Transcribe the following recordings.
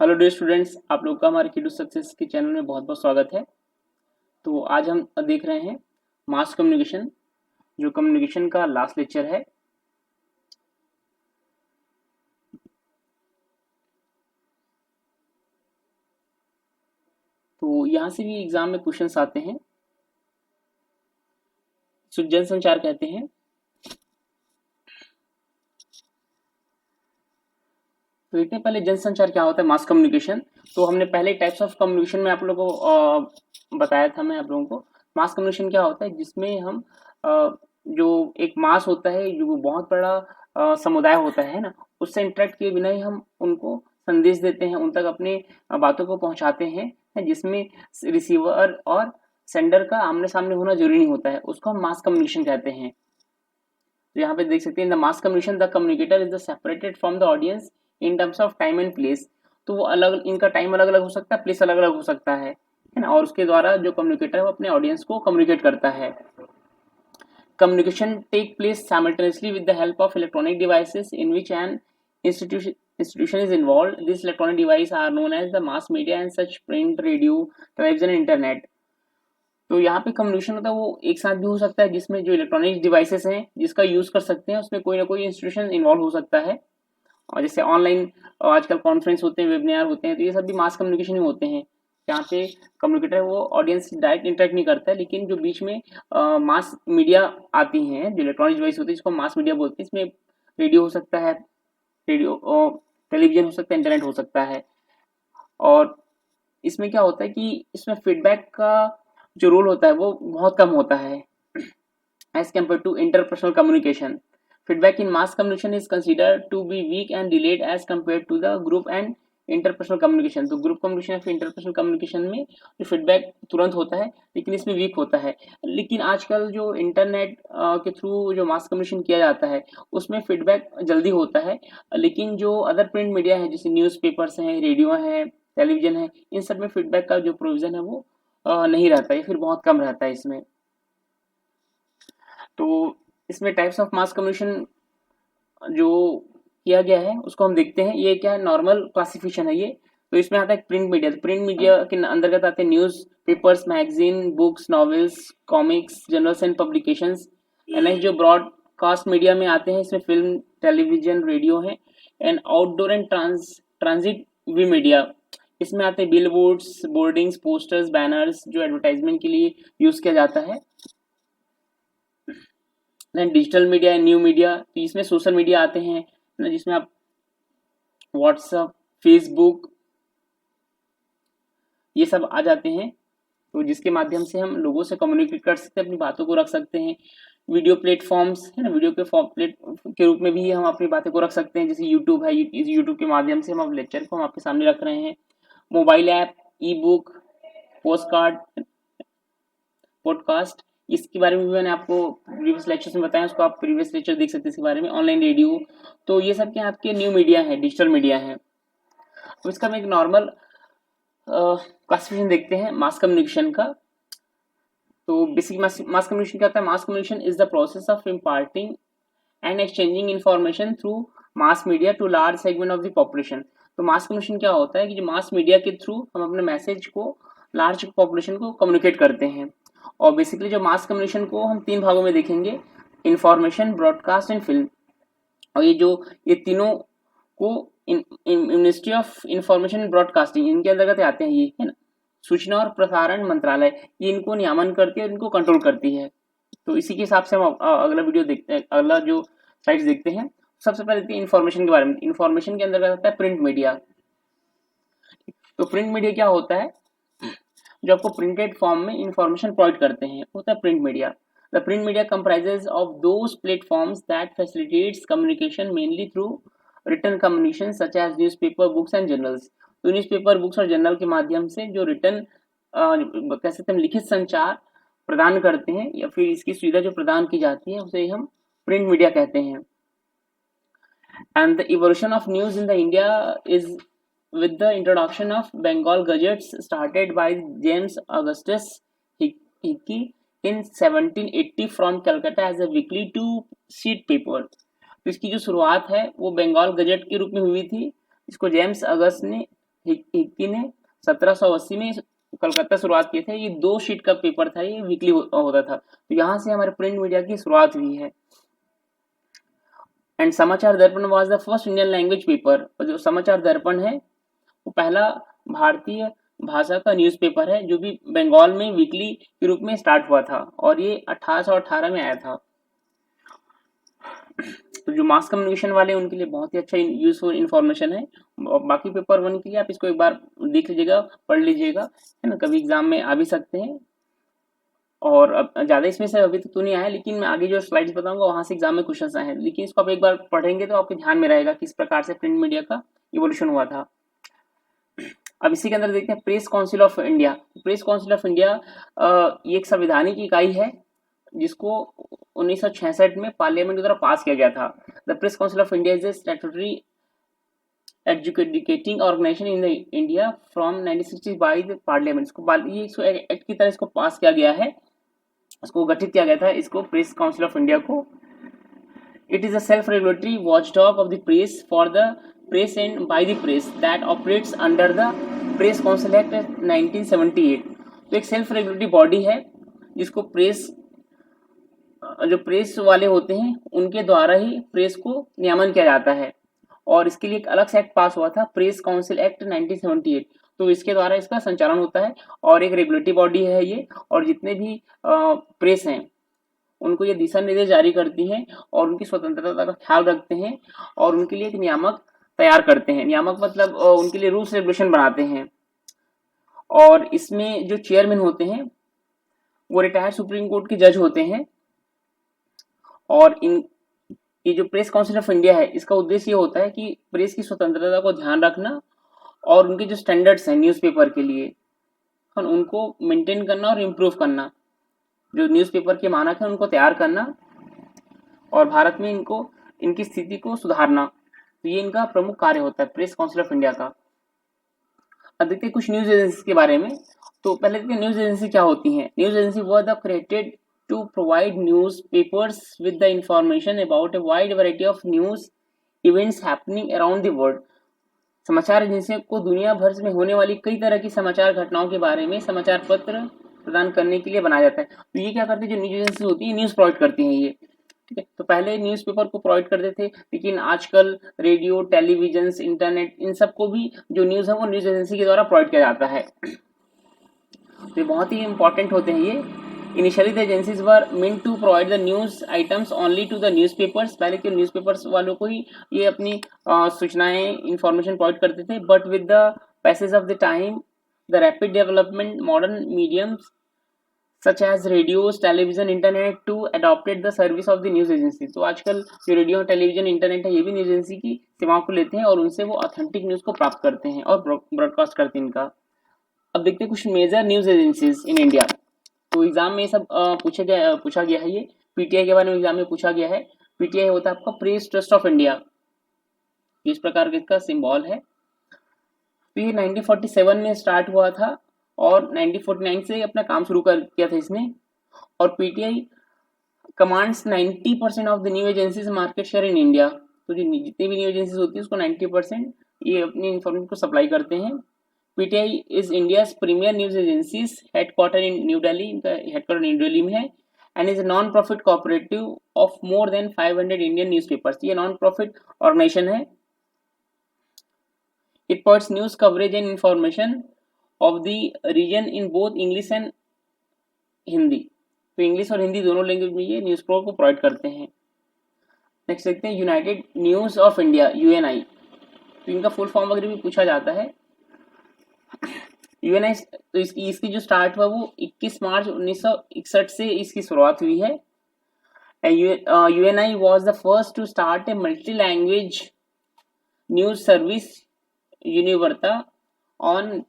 Hello dear students, आप लोग का हमारे की टू सक्सेस के चैनल में बहुत बहुत स्वागत है। तो आज हम देख रहे हैं मास कम्युनिकेशन, जो कम्युनिकेशन का लास्ट लेक्चर है। तो यहाँ से भी एग्जाम में क्वेश्चंस आते हैं। जनसंचार कहते हैं। तो देखते हैं पहले जनसंचार क्या होता है, मास कम्युनिकेशन। तो हमने पहले टाइप्स ऑफ कम्युनिकेशन में आप लोगों को बताया था, मैं आप लोगों को मास कम्युनिकेशन क्या होता है, जिसमें हम जो एक मास होता है, जो बहुत बड़ा समुदाय होता है ना, उससे इंटरेक्ट किए बिना ही हम उनको संदेश देते हैं, उन तक अपने बातों को पहुंचाते हैं, जिसमें रिसीवर और सेंडर का आमने सामने होना जरूरी नहीं होता है, उसको हम मास कम्युनिकेशन कहते हैं। तो यहाँ पे देख सकते हैं, the mass communication the communicator is the separated from the audience in terms of time and place. तो वो अलग, इनका टाइम अलग अलग हो सकता है, प्लेस अलग अलग हो सकता है ना, और उसके द्वारा जो कम्युनिकेटर है वो अपने ऑडियंस को कम्युनिकेट करता है। Communication take place simultaneously with the help of electronic devices in which an institution is involved. These electronic devices are known as the mass media and such print, radio, television, internet. तो यहाँ पे communication होता है वो एक साथ भी हो सकता है, जिसमें जो इलेक्ट्रॉनिक डिवाइसेस हैं जिसका यूज कर सकते हैं, उसमें कोई ना कोई इंस्टीट्यूशन इन्वॉल्व हो सकता है। और जैसे ऑनलाइन आजकल कॉन्फ्रेंस होते हैं, वेबिनार होते हैं, तो ये सब भी मास कम्युनिकेशन ही होते हैं, जहाँ पे कम्युनिकेटर वो ऑडियंस से डायरेक्ट इंटरेक्ट नहीं करता है, लेकिन जो बीच में मास मीडिया आती हैं, जो इलेक्ट्रॉनिक डिवाइस होती है, जिसको मास मीडिया बोलते हैं, इसमें रेडियो हो सकता है, रेडियो टेलीविजन हो सकता है, इंटरनेट हो सकता है। और इसमें क्या होता है कि इसमें फीडबैक का जो रोल होता है वो बहुत कम होता है as compare to interpersonal communication. Feedback in mass communication is considered to be weak and delayed as compared to the group and interpersonal communication। तो ग्रुप कम्युनिकेशन या फिर इंटरपर्सनल कम्युनिकेशन में जो फीडबैक तुरंत होता है, लेकिन इसमें वीक होता है। लेकिन आजकल जो इंटरनेट के थ्रू जो मास कम्युनिकेशन किया जाता है, उसमें फीडबैक जल्दी होता है, लेकिन जो अदर प्रिंट मीडिया है, जैसे न्यूज़पेपर्स हैं, रेडियो हैं, टेलीविजन है, इन सब में फीडबैक का जो प्रोविजन है वो नहीं रहता है, फिर बहुत कम रहता है इसमें। तो इसमें टाइप्स ऑफ मास कम्युनिकेशन जो किया गया है उसको हम देखते हैं। ये क्या है, नॉर्मल क्लासिफिकेशन है ये। तो इसमें आता है प्रिंट मीडिया। तो प्रिंट मीडिया के अंतर्गत आते हैं news papers, magazine, books, novels, comics, journals and publications. Next जो ब्रॉडकास्ट मीडिया में आते हैं, इसमें फिल्म, टेलीविजन, रेडियो है। And outdoor and transit we media, इसमें आते हैं बिलबोर्ड्स, बोर्डिंग्स, पोस्टर्स, बैनर्स, जो एडवर्टाइजमेंट के लिए यूज किया जाता है। डिजिटल मीडिया, न्यू मीडिया, तो इसमें सोशल मीडिया आते हैं ना, जिसमें आप व्हाट्सएप, फेसबुक, ये सब आ जाते हैं। तो जिसके माध्यम से हम लोगों से कम्युनिकेट कर सकते हैं, अपनी बातों को रख सकते हैं। वीडियो प्लेटफॉर्म्स है ना, वीडियो के प्लेट के रूप में भी हम अपनी बातें को रख सकते हैं, जैसे यूट्यूब है, यूट्यूब के माध्यम से हम लेक्चर को हम आपके सामने रख रहे हैं। मोबाइल ऐप, ई बुक, पोस्ट कार्ड, पॉडकास्ट, इसके बारे में भी मैंने आपको प्रीवियस लेक्चर्स में बताया, उसको आप प्रीवियस लेक्चर देख सकते हैं इसके बारे में। ऑनलाइन रेडियो, तो ये सब क्या आपके न्यू मीडिया है, डिजिटल मीडिया है। तो इसका हम एक नॉर्मल क्लासिफिकेशन देखते हैं मास कम्युनिकेशन का। तो बेसिक मास कम्युनिकेशन क्या होता है? Mass communication is the process of imparting and exchanging information through mass media to large segment of the population. तो मास कम्युनिकेशन क्या होता है कि जो मास मीडिया के थ्रू हम अपने मैसेज को लार्ज पॉपुलेशन को कम्युनिकेट करते हैं। और बेसिकली जो मास कम्युनिकेशन को हम तीन भागों में देखेंगे, इंफॉर्मेशन, ब्रॉडकास्ट एंड फिल्म। और ये तीनों को मिनिस्ट्री ऑफ इंफॉर्मेशन ब्रॉडकास्टिंग, इनके अंतर्गत आते हैं, ये है ना, सूचना और प्रसारण मंत्रालय, ये इनको नियमन करती है और इनको कंट्रोल करती है। तो इसी के हिसाब से हम अगला वीडियो देखते हैं, अगला जो स्लाइड्स देखते हैं। सबसे पहले देखते हैं इंफॉर्मेशन के बारे में। इंफॉर्मेशन के अंतर्गत आता है प्रिंट मीडिया। तो प्रिंट मीडिया क्या होता है? जो आपको प्रिंटेड फॉर्म में इंफॉर्मेशन प्रोवाइड करते हैं, होता है print media. The print media comprises of those platforms that facilitates communication mainly through written communication such as newspaper, books and journals. तो न्यूज़पेपर, बुक्स और जर्नल के माध्यम से जो रिटन कह सकते हैं लिखित संचार प्रदान करते हैं, या फिर इसकी सुविधा जो प्रदान की जाती है उसे हम प्रिंट मीडिया कहते हैं। And the evolution of news in the India is with the introduction of Bengal Gazettes started by James Augustus Hickey in 1780 from Calcutta as a weekly two-sheet paper। तो इसकी जो शुरुआत है वो बंगाल गजेट के रूप में हुई थी, इसको जेम्स अगस्त ने हिक्की ने 1780 में कलकत्ता शुरुआत किए थे। ये 2 शीट का पेपर था, ये वीकली होता था। तो यहाँ से हमारे प्रिंट मीडिया की शुरुआत हुई है। एंड समाचार दर्पण was the first Indian language paper. और जो समाचार दर्पण है वो पहला भारतीय भाषा का न्यूज़पेपर है जो भी बंगाल में वीकली के रूप में स्टार्ट हुआ था, और ये 1818 में आया था। तो जो मास कम्युनिकेशन वाले उनके लिए बहुत ही अच्छा यूजफुल इन्फॉर्मेशन है। बाकी पेपर 1 के लिए आप इसको एक बार देख लीजिएगा, पढ़ लीजिएगा, है ना, कभी एग्जाम में आ भी सकते हैं। और अब ज़्यादा इसमें से अभी तक तो नहीं आया, लेकिन मैं आगे जो स्लाइड्स बताऊंगा वहां से एग्जाम में क्वेश्चन आए हैं। लेकिन इसको आप एक बार पढ़ेंगे तो आपके ध्यान में रहेगा किस प्रकार से प्रिंट मीडिया का इवोल्यूशन हुआ था। अब इसी के अंदर देखते हैं press Council of India. Press Council of India ये एक संवैधानिक इकाई है जिसको 1966 में पार्लियामेंट के द्वारा पास किया गया था। The Press Council of India is a statutory educating organisation in India from 1960 by the parliament. इसको एक्ट की तरह इसको पास किया गया है, इसको गठित किया गया था, इसको प्रेस काउंसिल ऑफ इंडिया को। It is a self regulatory watchdog of the press for the press and by the press that operates under the Press council act 1978। तो एक सेल्फ रेगुलेटरी बॉडी है जिसको जो प्रेस वाले होते हैं उनके द्वारा ही प्रेस को नियमन किया जाता है, और इसके लिए एक अलग से एक्ट पास हुआ था, प्रेस काउंसिल एक्ट 1978। तो इसके द्वारा इसका संचालन होता है, और एक रेगुलेटरी बॉडी है ये, और जितने भी प्रेस हैं उनको ये दिशा निर्देश जारी करती हैं और उनकी स्वतंत्रता का ख्याल रखते हैं, और उनके लिए एक नियामक तैयार करते हैं। नियामक मतलब उनके लिए रूल्स रेगुलेशन बनाते हैं। और इसमें जो चेयरमैन होते हैं वो रिटायर्ड सुप्रीम कोर्ट के जज होते हैं। और ये जो प्रेस काउंसिल ऑफ इंडिया है इसका उद्देश्य ये होता है कि प्रेस की स्वतंत्रता को ध्यान रखना, और उनके जो स्टैंडर्ड्स हैं न्यूज़पेपर के लिए उनको मेंटेन करना और इम्प्रूव करना, जो न्यूज़पेपर के मानक हैं उनको तैयार करना, और भारत में इनकी स्थिति को सुधारना। तो ये इनका प्रमुख कार्य होता है प्रेस काउंसिल ऑफ इंडिया का। अब देखते हैं कुछ न्यूज एजेंसी के बारे में। तो पहले देखते हैं न्यूज एजेंसी क्या होती हैं। News agency were the created to provide news papers with the information about a wide variety of news events happening around the world. समाचार एजेंसियों को दुनिया भर में होने वाली कई तरह की समाचार घटनाओं के बारे में समाचार पत्र प्रदान करने के लिए बनाया जाता है। तो ये क्या करती है, जो न्यूज एजेंसी होती है न्यूज प्रोवाइड करती हैं ये, ठीक है। तो पहले न्यूज़पेपर को प्रोवाइड करते थे, लेकिन आजकल रेडियो, टेलीविजन, इंटरनेट, इन सबको भी जो न्यूज़ है वो न्यूज़ एजेंसी के द्वारा प्रोवाइड किया जाता है। तो ये बहुत ही इंपॉर्टेंट होते हैं ये। Initially the agencies were meant to provide the news items only to the newspapers. पहले के न्यूज़पेपर्स वालों को ही ये अपनी सूचनाएं, इंफॉर्मेशन प्रोवाइड करते थे। But with the passage of the time, the rapid development modern mediums such as radios, television, internet to adopted the service of the news agency। तो आजकल जो रेडियो, टेलीविजन, इंटरनेट है ये भी न्यूज एजेंसी की सेवाओं को लेते हैं और उनसे वो ऑथेंटिक न्यूज को प्राप्त करते हैं और ब्रॉडकास्ट करते हैं इनका। अब देखते हैं कुछ major news agencies in India. तो एग्जाम में सब पूछा गया है। ये पीटीआई के बारे में एग्जाम में पूछा गया है। पीटीआई होता है आपका प्रेस ट्रस्ट ऑफ इंडिया, इस प्रकार का इसका सिंबल है। तो ये 1947 में स्टार्ट हुआ था और 1949 से अपना काम शुरू किया था इसने। और PTI commands 90% of the new agencies market share in India. तो जो जितनी भी न्यू एजेंसीज होती है उसको 90% ये अपनी इंफॉर्मेशन को सप्लाई करते हैं। PTI is India premier news agencies, headquarter in New Delhi, इनका हेडक्वार्टर न्यू दिल्ली में है। And is non profit cooperative of more than 500 Indian newspapers. ये नॉन प्रॉफिट ऑर्गेनाइजेशन है। It provides news coverage and information of the region in both English and Hindi. तो English और हिंदी दोनों language में ये न्यूज को प्रोवाइड करते हैं। नेक्स्ट देखते हैं United news of India, Uni. तो इनका फुल फॉर्म वगैरह भी पूछा जाता है। यूएनआई तो इसकी जो स्टार्ट हुआ वो 21 मार्च 1961 से इसकी शुरुआत हुई है। UNI was the first to start a multi language news service Univarta on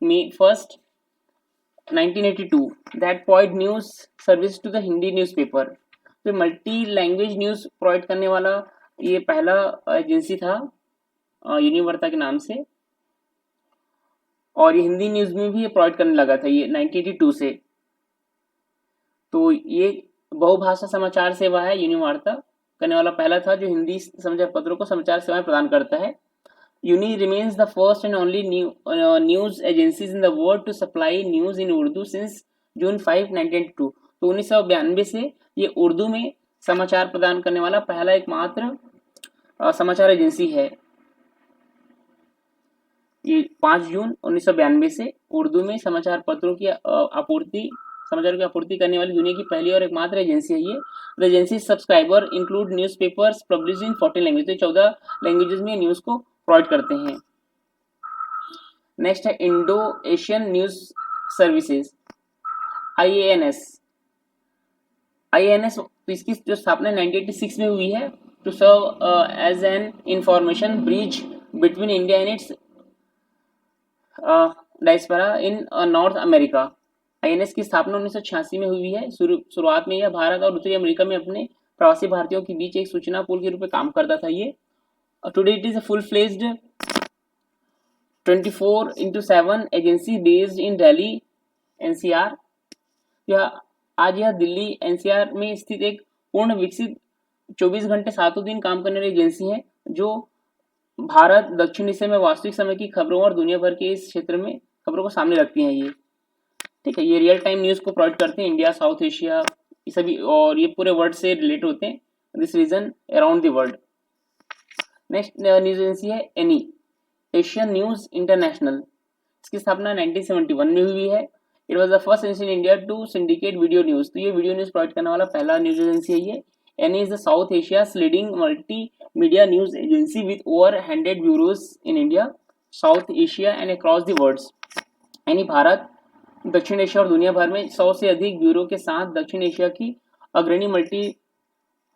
May 1st, 1982 that provide news service to the Hindi newspaper। तो मल्टी लैंग्वेज न्यूज प्रोवाइड करने वाला ये पहला एजेंसी था यूनिवर्ता के नाम से, और ये हिंदी न्यूज में भी ये प्रोवाइड करने लगा था ये 1982 से। तो ये बहुभाषा समाचार सेवा है यूनिवार्ता करने वाला पहला था जो हिंदी समाचार पत्रों को समाचार सेवाएं प्रदान करता है। UNI remains the first and only news agencies in the world to supply news in Urdu since June 5, 1992। तो 1992 से ये उर्दू में समाचार प्रदान करने वाला पहला एकमात्र समाचार एजेंसी है। ये 5 जून 1992 से उर्दू में समाचार पत्रों की समाचारों की आपूर्ति करने वाली दुनिया की पहली और एकमात्र एजेंसी है ये। The agency subscriber include newspapers published in 14 language, तो 14 लैंग्वेजेस में न्यूज़ को प्रोवाइड करते हैं। नेक्स्ट है Indo Asian news services, IANS। IANS इसकी जो स्थापना 1986 में हुई है to serve as an information bridge between India and its diaspora in North America. INS की स्थापना 1986 में हुई है। शुरुआत में यह भारत और उत्तरी अमेरिका में अपने प्रवासी भारतीयों के बीच एक सूचना पुल के रूप में काम करता था। ये today it is a full fledged 24/7 agency based in Delhi NCR। यह दिल्ली NCR में स्थित एक पूर्ण विकसित 24 घंटे 7 दिन काम करने वाली एजेंसी है जो भारत दक्षिण एशिया में वास्तविक समय की खबरों और दुनिया भर के इस क्षेत्र में खबरों को सामने रखती हैं। ये ठीक है, ये रियल टाइम न्यूज को प्रोवाइड करते हैं इंडिया, साउथ एशिया, ये सभी, और ये पूरे वर्ल्ड से रिलेट होते हैं, this region around the world. Next news agency है एनी, एशियन न्यूज इंटरनेशनल। इसकी स्थापना 1971 में हुई है। It was the first agency in India to syndicate video news, तो ये वीडियो न्यूज प्रोवाइड करने वाला पहला न्यूज एजेंसी है ये। ANI is the south Asia's leading multi media news agency with over 100 bureaus in India, south Asia and across the world. ANI Bharat, दक्षिण Asia और दुनिया भर में 100 से अधिक ब्यूरो के साथ दक्षिण एशिया की अग्रणी मल्टी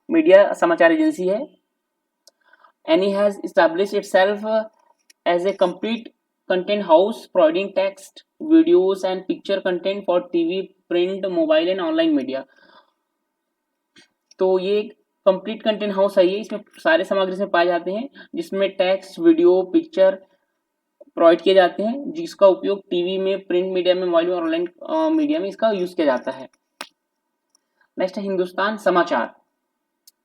मीडिया समाचार एजेंसी है। ANI has established itself as a complete content house providing text, videos and picture content for TV, print, mobile and online media। तो ये कंप्लीट कंटेंट हाउस है ये, इसमें सारे सामग्री से पाए जाते हैं जिसमें टेक्स्ट, वीडियो, पिक्चर प्रोवाइड किए जाते हैं जिसका उपयोग टीवी में, प्रिंट मीडिया में, मोबाइल में और ऑनलाइन मीडिया में इसका यूज किया जाता है। नेक्स्ट है हिंदुस्तान समाचार।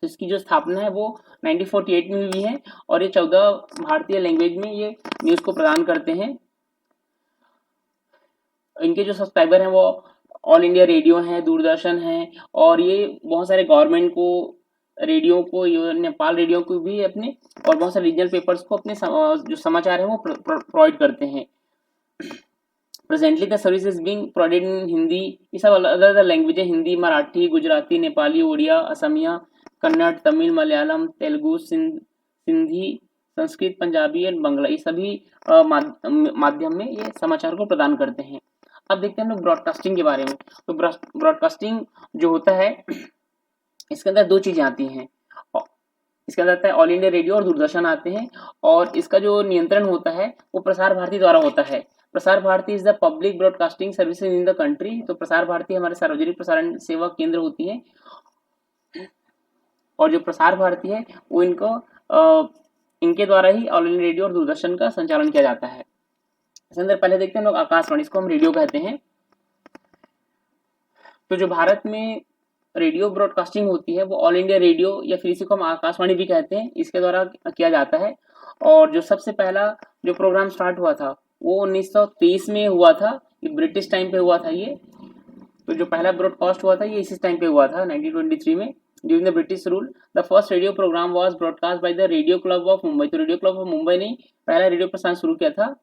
तो इसकी जो स्थापना है वो 1948 में हुई है और ये 14 भारतीय लैंग्वेज में ये न्यूज को प्रदान करते हैं। इनके जो सब्सक्राइबर हैं वो ऑल इंडिया रेडियो हैं, दूरदर्शन हैं, और ये बहुत सारे गवर्नमेंट को, रेडियो को, नेपाल रेडियो को भी अपने, और बहुत सारे रीजनल पेपर्स को अपने जो समाचार है वो प्रोवाइड करते हैं। Presently the service is being provided in Hindi, ये सब अलग अलग लैंग्वेज है, हिंदी, मराठी, गुजराती, नेपाली, उड़िया, असमिया, कन्नड़, तमिल, मलयालम, तेलुगु, सिंधी, संस्कृत, पंजाबी एंड बांग्ला, ये सभी माध्यम में ये समाचार को प्रदान करते हैं। अब देखते हैं हम लोग ब्रॉडकास्टिंग के बारे में। तो ब्रॉडकास्टिंग जो होता है इसके अंदर 2 चीजें आती हैं, इसके अंदर आता है ऑल इंडिया रेडियो और दूरदर्शन आते हैं, और इसका जो नियंत्रण होता है वो प्रसार भारती द्वारा होता है। Prasar Bharati is the public broadcasting services in the country. तो प्रसार भारती हमारे सार्वजनिक प्रसारण सेवा केंद्र होती है, और जो प्रसार भारती है वो इनके द्वारा ही ऑल इंडिया रेडियो और दूरदर्शन का संचालन किया जाता है। इसके अंदर पहले देखते हैं लोग आकाशवाणी, इसको हम रेडियो कहते हैं। तो जो भारत में रेडियो ब्रॉडकास्टिंग होती है वो ऑल इंडिया रेडियो या फिर इसी को हम आकाशवाणी भी कहते हैं, इसके द्वारा किया जाता है। और जो सबसे पहला जो प्रोग्राम स्टार्ट हुआ था वो 1923 में हुआ था, ये ब्रिटिश टाइम पे हुआ था ये। तो जो पहला ब्रॉडकास्ट हुआ था ये इसी टाइम पे हुआ था 1923 में, during the British rule. The first radio programme was broadcast by the radio club of Mumbai. तो रेडियो क्लब ऑफ मुंबई ने पहला रेडियो प्रसारण शुरू किया था,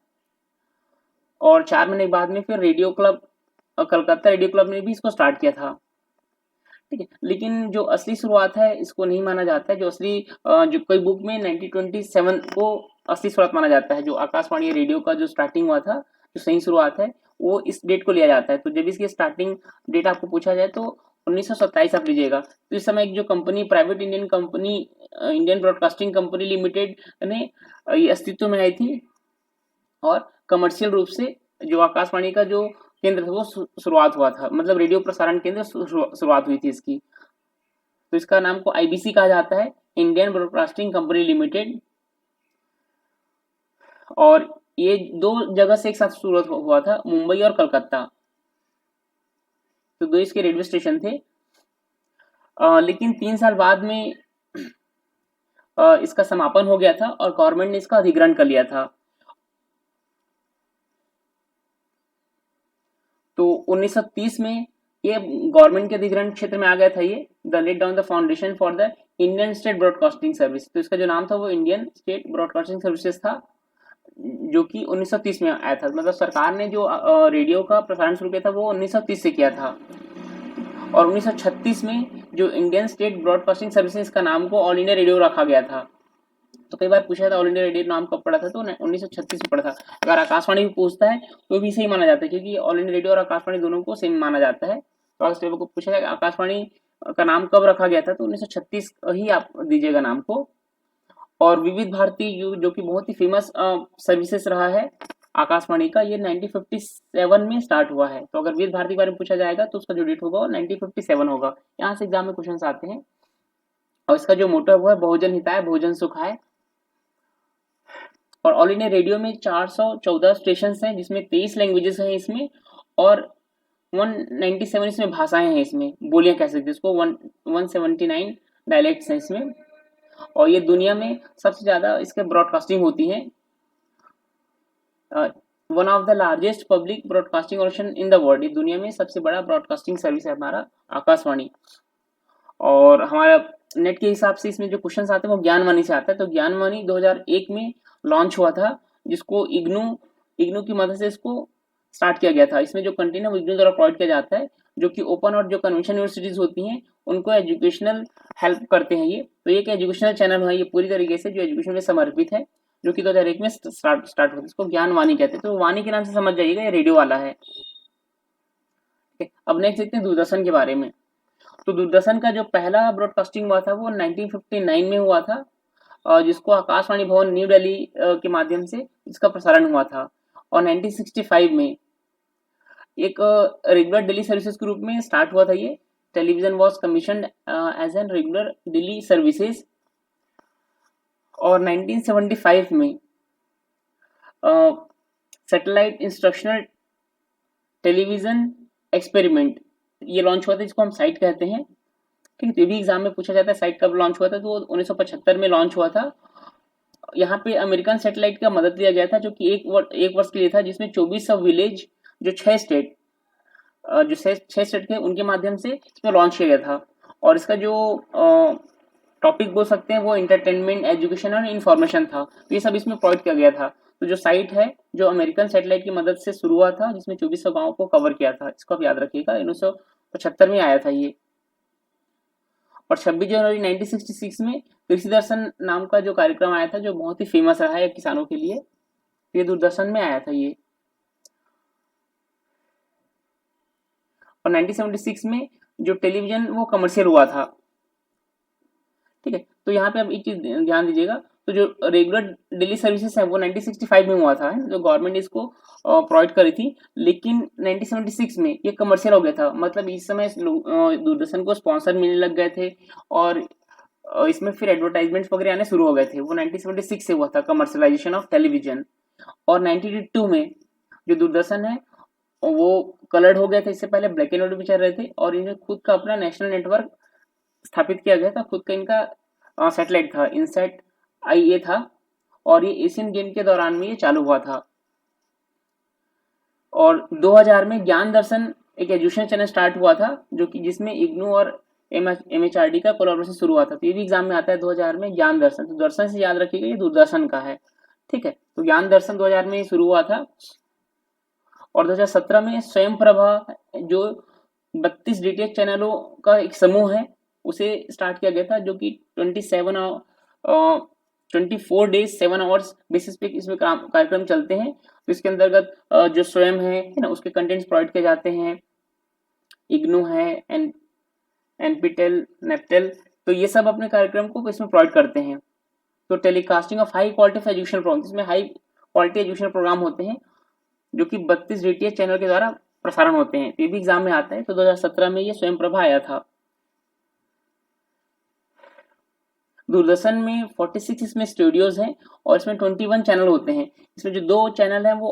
और 4 महीने बाद में फिर radio club Calcutta radio club ने भी इसको स्टार्ट किया था। ठीक है, लेकिन जो असली शुरुआत है इसको नहीं माना जाता है। जो असली जो कोई बुक में 1927 को असली शुरुआत माना जाता है। जो आकाशवाणी रेडियो का जो स्टार्टिंग हुआ था, जो सही शुरुआत है वो इस डेट को लिया जाता है। तो जब इसकी स्टार्टिंग डेट आपको पूछा जाए तो 1927 आप लीजिएगा। तो इस समय एक जो company, private Indian company, Indian broadcasting company limited ने ये अस्तित्व में आई थी, और कमर्शियल रूप से जो आकाशवाणी का जो केंद्र था वो शुरुआत हुआ था, मतलब रेडियो प्रसारण केंद्र शुरुआत हुई थी इसकी। तो इसका नाम को IBC कहा जाता है, इंडियन ब्रॉडकास्टिंग कंपनी लिमिटेड। और ये 2 जगह से एक साथ शुरू हुआ था, मुंबई और कलकत्ता। तो 2 इसके रेडियो स्टेशन थे। लेकिन 3 साल बाद में इसका समापन हो गया था और गवर्नमेंट ने इसका अधिग्रहण कर लिया था। तो 1930 में ये गवर्नमेंट के अधिग्रहण क्षेत्र में आ गया था। ये they laid down the foundation for the Indian state broadcasting service. तो इसका जो नाम था वो इंडियन स्टेट ब्रॉडकास्टिंग सर्विसेज था, जो कि 1930 में आया था। मतलब सरकार ने जो रेडियो का प्रसारण शुरू किया था वो 1930 से किया था। और 1936 में जो इंडियन स्टेट ब्रॉडकास्टिंग सर्विसेज का नाम को ऑल इंडिया रेडियो रखा गया था। तो कई बार पूछा था ऑल इंडिया रेडियो नाम कब पड़ा था, तो 1936 में पड़ा था। अगर आकाशवाणी भी पूछता है तो भी सही माना जाता है, क्योंकि ऑल इंडिया रेडियो और आकाशवाणी दोनों को सेम माना जाता है। तो अगर को पूछा जाए आकाशवाणी का नाम कब रखा गया था, तो 1936 ही आप दीजिएगा नाम को। और विविध भारती जो कि बहुत ही फेमस सर्विसेज रहा है आकाशवाणी का, ये 1957 में स्टार्ट हुआ है। तो अगर विविध भारती के बारे में पूछा जाएगा तो उसका जो डेट होगा वो 1957 होगा। यहाँ से एग्जाम में क्वेश्चन आते हैं। और इसका जो मोटो है वो है बहुजन हिताय बहुजन सुखाय। और ऑल इंडिया रेडियो में 414 स्टेशन हैं, जिसमें 23 लैंग्वेजेस हैं इसमें, और 197 इसमें भाषाएं हैं, इसमें बोलियां कह सकते हैं इसको। 179 डायलेक्ट्स हैं इसमें। और ये दुनिया में सबसे ज्यादा इसके ब्रॉडकास्टिंग होती है। One of the largest public broadcasting organisation in the world. ये दुनिया में सबसे बड़ा ब्रॉडकास्टिंग सर्विस है हमारा आकाशवाणी। और हमारा नेट के हिसाब से इसमें जो क्वेश्चन आते हैं वो ज्ञानवाणी से आता है। तो ज्ञानवाणी 2001 में लॉन्च हुआ था, जिसको इग्नू की मदद से इसको स्टार्ट किया गया था। इसमें जो कंटेंट है वो इग्नू द्वारा प्रोवाइड किया जाता है, जो कि ओपन और जो कन्वेंशनल यूनिवर्सिटीज होती हैं उनको एजुकेशनल हेल्प करते हैं ये। तो ये एक एजुकेशनल चैनल है ये पूरी तरीके से, जो एजुकेशन में समर्पित है, जो कि 2001 में स्टार्ट हुआ था। इसको ज्ञानवाणी कहते हैं। तो वाणी के नाम से समझ जाइएगा ये रेडियो वाला है। अब नेक्स्ट देखते हैं दूरदर्शन के बारे में। तो दूरदर्शन का जो पहला ब्रॉडकास्टिंग हुआ था वो 1959 में हुआ था, जिसको आकाशवाणी भवन न्यू दिल्ली के माध्यम से इसका प्रसारण हुआ था। और 1965 में एक रेगुलर डेली सर्विसेज के रूप में स्टार्ट हुआ था ये। Television was commission as an regular daily services. और 1975 में सैटेलाइट इंस्ट्रक्शनल टेलीविजन एक्सपेरिमेंट ये लॉन्च हुआ था, जिसको हम साइट कहते हैं। ठीक है, तो ये भी एग्जाम में पूछा जाता है साइट कब लॉन्च हुआ था, तो 1975 में लॉन्च हुआ था। यहाँ पे अमेरिकन सैटेलाइट का मदद लिया गया था, जो कि एक वर्ष के लिए था, जिसमें 2400 विलेज जो 6 स्टेट थे उनके माध्यम से इसमें लॉन्च किया गया था। और इसका जो टॉपिक बोल सकते हैं वो एंटरटेनमेंट, एजुकेशन और इन्फॉर्मेशन था। तो ये सब इसमें प्रोवाइड किया गया था। तो जो साइट है जो अमेरिकन सैटेलाइट की मदद से शुरू हुआ था, जिसमें 2400 गाँव को कवर किया था, इसको आप याद रखिएगा। 1975 में आया था ये। और 26 जनवरी 1966 में कृषि दर्शन नाम का जो कार्यक्रम आया था, जो बहुत ही फेमस रहा है किसानों के लिए, ये दूरदर्शन में आया था ये। और 1976 में जो टेलीविजन वो कमर्शियल हुआ था। ठीक है, तो यहाँ पे अब एक चीज ध्यान दीजिएगा। तो जो रेगुलर डेली सर्विसेज है वो 1965 में हुआ था, जो गवर्नमेंट ने इसको प्रोवाइड करी थी। लेकिन 1976 में ये कमर्शियल हो गया था। मतलब इस समय दूरदर्शन को स्पॉन्सर मिलने लग गए थे, और इसमें फिर एडवर्टाइजमेंट्स वगैरह आने शुरू हो गए थे। वो 1976 से हुआ था कमर्शलाइजेशन ऑफ टेलीविजन। और 1982 में जो दूरदर्शन है वो कलर्ड हो गया था। इससे पहले ब्लैक एंड व्हाइट भी चल रहे थे, और इन्हें खुद का अपना नेशनल नेटवर्क स्थापित किया गया था। खुद का इनका सैटेलाइट था, इनसैट IA था, और ये एशियन गेम के दौरान में ये चालू हुआ था। और 2000 में ज्ञान दर्शन एक एजुकेशन चैनल स्टार्ट हुआ था, जो कि जिसमें इग्नू और MHRD का कोलैबोरेशन शुरू हुआ था। तो ये भी एग्जाम में आता है 2000 में ज्ञान दर्शन। तो दर्शन से याद रखिएगा ये दूरदर्शन का है। ठीक है, तो ज्ञान दर्शन 2000 में शुरू हुआ था। और 2017 में स्वयं प्रभा, जो 32 DTH चैनलों का एक समूह है, उसे स्टार्ट किया गया था, जो कि 24 डेज 7 आवर्स बेसिस पे इसमें कार्यक्रम चलते हैं। तो इसके अंतर्गत जो स्वयं है ना, उसके कंटेंट्स प्रोवाइड किए जाते हैं। इग्नू है, एनपीटेल, नेपटेल, तो ये सब अपने कार्यक्रम को इसमें प्रोवाइड करते हैं। तो telecasting of high quality of education programme, इसमें हाई क्वालिटी एजुकेशन प्रोग्राम होते हैं, जो कि 32 DTH चैनल के द्वारा प्रसारण होते हैं। ये भी एग्जाम में आता है। तो 2017 में ये स्वयं प्रभा आया था। दूरदर्शन में 46 इसमें स्टूडियोज हैं, और इसमें 21 चैनल होते हैं। इसमें जो 2 चैनल हैं वो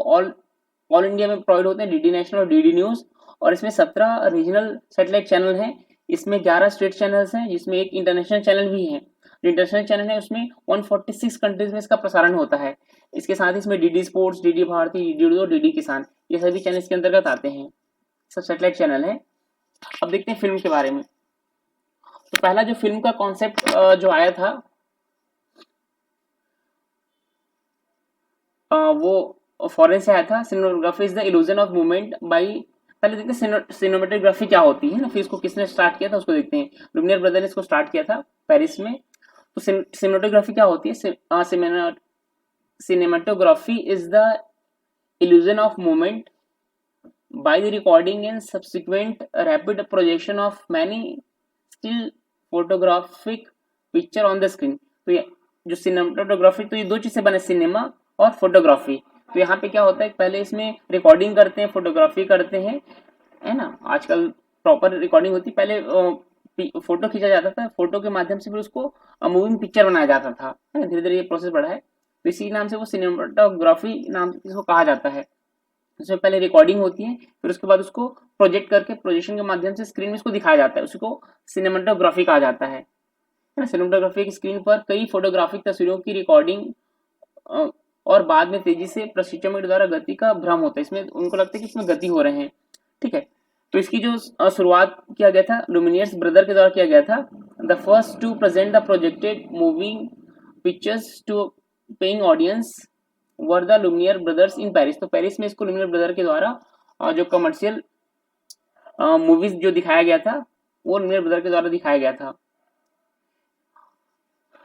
ऑल इंडिया में प्रोवाइड होते हैं, DD नेशनल और DD न्यूज। और इसमें 17 रीजनल सैटेलाइट चैनल हैं। इसमें 11 स्टेट चैनल्स हैं, जिसमें एक इंटरनेशनल चैनल भी है, जो इंटरनेशनल चैनल है उसमें 146 कंट्रीज में इसका प्रसारण होता है। इसके साथ ही इसमें DD Sports, DD Bharati, DD Urdu, DD Kisan, ये सभी चैनल इसके अंतर्गत आते हैं। सब सैटेलाइट चैनल है। अब देखते हैं फिल्म के बारे में। तो पहला जो फिल्म का कॉन्सेप्ट जो आया था वो फॉरेन से आया था। Cinematography is the illusion of movement by, पहले देखते हैं सिनेमेटोग्राफी क्या होती है ना, फिर इसको किसने स्टार्ट किया था उसको देखते हैं। लुमियर ब्रदर ने इसको स्टार्ट किया था पेरिस में। तो सिनेमेटोग्राफी क्या होती है? Cinematography is the illusion of movement by the recording and subsequent rapid projection of many still photographic picture on the screen। तो ये जो सिनेमेटोग्राफी, तो ये दो चीज से बने, सिनेमा और फोटोग्राफी। तो यहाँ पे क्या होता है, पहले इसमें रिकॉर्डिंग करते हैं, फोटोग्राफी करते हैं, है ना। आजकल प्रॉपर रिकॉर्डिंग होती, पहले फोटो खींचा जाता था, फोटो के माध्यम से फिर उसको मूविंग पिक्चर बनाया जाता था। धीरे धीरे ये प्रोसेस बढ़ा है, तो इसी नाम से वो सिनेमेटोग्राफी नाम से इसको कहा जाता है। उसमें पहले रिकॉर्डिंग होती है, फिर उसके बाद उसको प्रोजेक्ट करके प्रोजेक्शन के माध्यम से स्क्रीन में इसको दिखाया जाता है, उसको सिनेमेटोग्राफी कहा जाता है ना। सिनेमेटोग्राफी की स्क्रीन पर कई फोटोग्राफिक तस्वीरों की रिकॉर्डिंग और बाद में तेजी से प्रशिक्षण द्वारा गति का भ्रम होता है। इसमें उनको लगता है कि इसमें गति हो रहे हैं, ठीक है। तो इसकी जो शुरुआत किया गया था लुमिनियर्स ब्रदर के द्वारा किया गया था। The first to present the projected moving pictures to paying audience were the Lumiere brothers in Paris. तो पेरिस में इसको लुमियर ब्रदर के द्वारा जो कमर्शियल मूवीज जो दिखाया गया था वो लुमियर ब्रदर के द्वारा दिखाया गया था।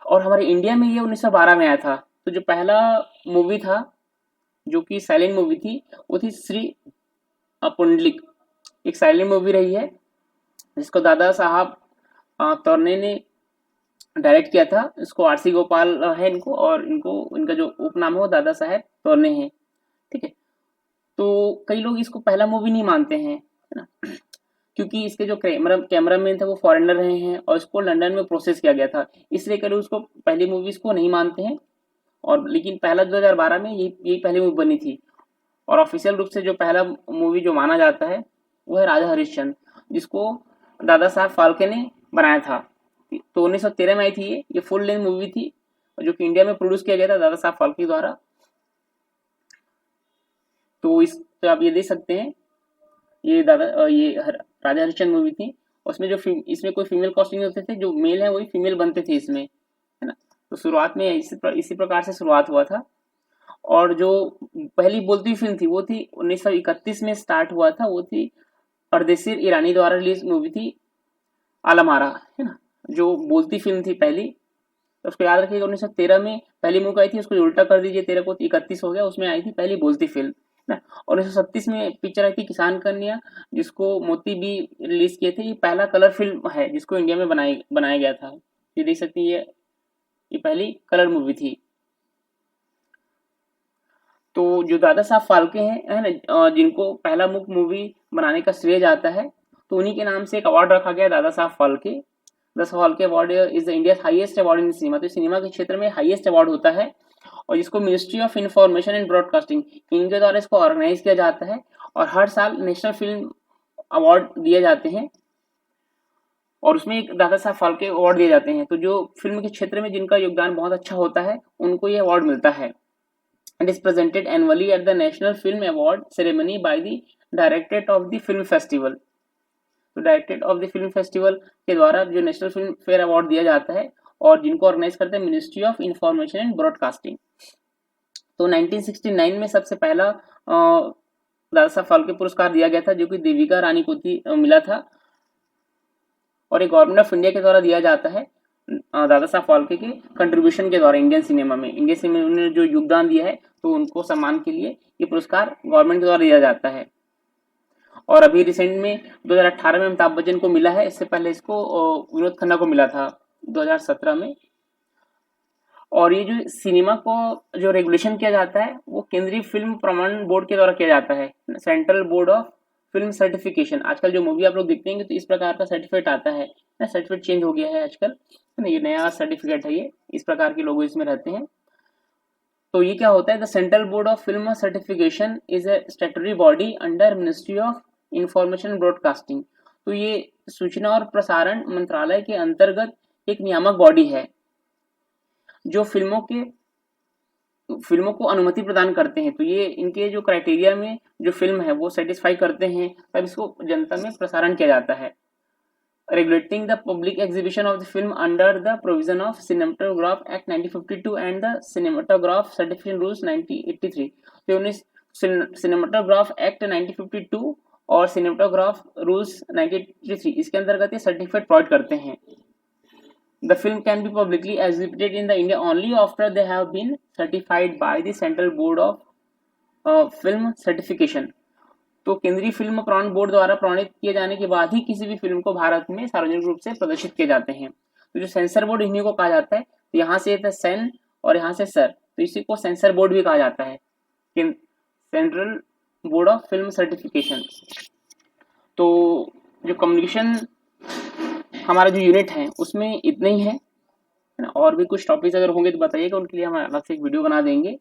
और हमारे इंडिया में ये 1912 में आया था। तो जो पहला मूवी था जो कि साइलेंट मूवी थी वो थी श्री पुंडलिक, एक साइलेंट मूवी रही है जिसको दादा साहब तोरने ने डायरेक्ट किया था। इसको आरसी गोपाल है इनको, और इनका जो उपनाम है वो दादा साहेब तोरने हैं, ठीक है। तो कई लोग इसको पहला मूवी नहीं मानते हैं, है ना, क्योंकि इसके जो कैमरामैन थे वो फॉरेनर रहे हैं और इसको लंदन में प्रोसेस किया गया था, इसलिए कई लोग उसको पहली मूवी इसको नहीं मानते हैं। और लेकिन पहला 2012 में यही पहली मूवी बनी थी। और ऑफिशियल रूप से जो पहला मूवी जो माना जाता है वो है राजा हरिश्चंद्र, जिसको दादा साहब फाल्के ने बनाया था। तो 1913 में आई थी ये फुल लेंथ मूवी थी, जो कि इंडिया में प्रोड्यूस किया गया था दादा साहब फाल्के द्वारा। तो इस तो आप ये देख सकते हैं, ये राजा हरिश्चंद्र मूवी थी। उसमें जो इसमें कोई फीमेल कास्टिंग होते थे, जो मेल है वही फीमेल बनते थे इसमें, है ना। तो शुरुआत में इसी प्रकार से शुरुआत हुआ था। और जो पहली बोलती फिल्म थी वो थी 1931 में स्टार्ट हुआ था, वो थी अर्देशीर ईरानी द्वारा रिलीज मूवी थी आलमारा, है ना, जो बोलती फिल्म थी पहली। तो उसको याद रखिएगा, 1913 में पहली मूवी आई थी, उसको उल्टा कर दीजिए, 13 को 31 हो गया, उसमें आई थी पहली बोलती फिल्म ना। 1937 में पिक्चर आई थी किसान कन्या, जिसको मोती भी रिलीज किए थे। ये पहला कलर फिल्म है जिसको इंडिया में बनाया गया था। ये देख सकती है, ये पहली कलर मूवी थी। तो जो दादा साहब फाल्के हैं, है ना, जिनको पहला मुख्य मूवी बनाने का श्रेय जाता है, तो उन्हीं के नाम से एक अवार्ड रखा गया Dada Saheb Phalke. Dada Saheb Phalke award is the India highest award in cinema. तो सिनेमा के क्षेत्र में हाईएस्ट अवार्ड होता है, और इसको ministry of information and broadcasting इनके द्वारा इसको ऑर्गेनाइज किया जाता है। और हर साल नेशनल फिल्म अवार्ड दिए जाते हैं, और उसमें एक दादा साहब फाल्के अवार्ड दिए जाते हैं। तो जो फिल्म के क्षेत्र में जिनका योगदान बहुत अच्छा होता है उनको ये अवार्ड मिलता है। It is presented annually at the National Film Award ceremony by the Directorate of the Film Festival। तो directorate of the film festival के द्वारा जो नेशनल फिल्म फेयर अवार्ड दिया जाता है, और जिनको ऑर्गेनाइज करते हैं ministry of information and broadcasting. तो 1969 में सबसे पहला दादा साहब फाल्के पुरस्कार दिया गया था, जो कि देविका रानी को मिला था, और ये गवर्नमेंट ऑफ इंडिया के द्वारा दिया जाता है दादा साहब फाल्के के कंट्रीब्यूशन के द्वारा इंडियन सिनेमा में उन्होंने जो योगदान दिया है, तो उनको सम्मान के लिए ये पुरस्कार गवर्नमेंट के द्वारा दिया जाता है। और अभी रिसेंट में 2018 में अमिताभ बच्चन को मिला है, इससे पहले इसको विनोद खन्ना को मिला था 2017 में। और ये जो सिनेमा को जो रेगुलेशन किया जाता है वो केंद्रीय फिल्म प्रमाणन बोर्ड के द्वारा किया जाता है, central board of film certification. आजकल जो मूवी आप लोग देखते हैं तो इस प्रकार का सर्टिफिकेट आता है, सर्टिफिकेट चेंज हो गया है आजकल, ये नया सर्टिफिकेट है, ये इस प्रकार के लोगो इसमें रहते हैं। तो ये क्या होता है, the central board of film certification is a statutory body under ministry of information broadcasting. तो ये सूचना और प्रसारण मंत्रालय के अंतर्गत एक नियामक बॉडी है, जो फिल्मों को अनुमति प्रदान करते हैं। तो ये इनके जो क्राइटेरिया में जो फिल्म है वो सेटिस्फाई करते हैं, तब इसको जनता में प्रसारण किया जाता है। Regulating the public exhibition of the film under the provision of Cinematograph Act 1952 and the Cinematograph Certification Rules 1983। तो 19 सिनेमाटोग्राफ एक्ट 1952 और सिनेमाटोग्राफ रूल्स 1983 इसके अंतर्गत ये सर्टिफिकेट प्रोवाइड करते हैं। The film can be publicly exhibited in the India only after they have been certified by the Central Board of Film Certification। तो केंद्रीय film प्रमाणन बोर्ड द्वारा प्रमाणित किए जाने के बाद ही किसी भी फिल्म को भारत में सार्वजनिक रूप से प्रदर्शित किए जाते हैं। तो जो सेंसर बोर्ड इन्हीं को कहा जाता है। तो यहाँ से था सेन और यहाँ से सर, तो इसी को सेंसर बोर्ड भी कहा जाता है, central board of film certification. तो जो कम्युनिकेशन हमारा जो यूनिट है उसमें इतने ही है ना। और भी कुछ टॉपिक्स अगर होंगे तो बताइएगा, उनके लिए हम अलग से एक वीडियो बना देंगे।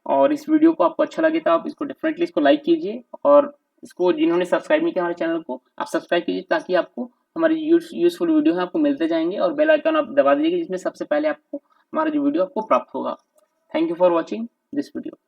और इस वीडियो को आपको अच्छा लगे तो आप इसको डेफिनेटली इसको लाइक कीजिए, और इसको जिन्होंने सब्सक्राइब नहीं किया हमारे चैनल को आप सब्सक्राइब कीजिए, ताकि आपको हमारे यूजफुल वीडियो है आपको मिलते जाएंगे, और बेल आइकन आप दबा दीजिए जिसमें सबसे पहले आपको हमारा जो वीडियो आपको प्राप्त होगा। Thank you for watching this video.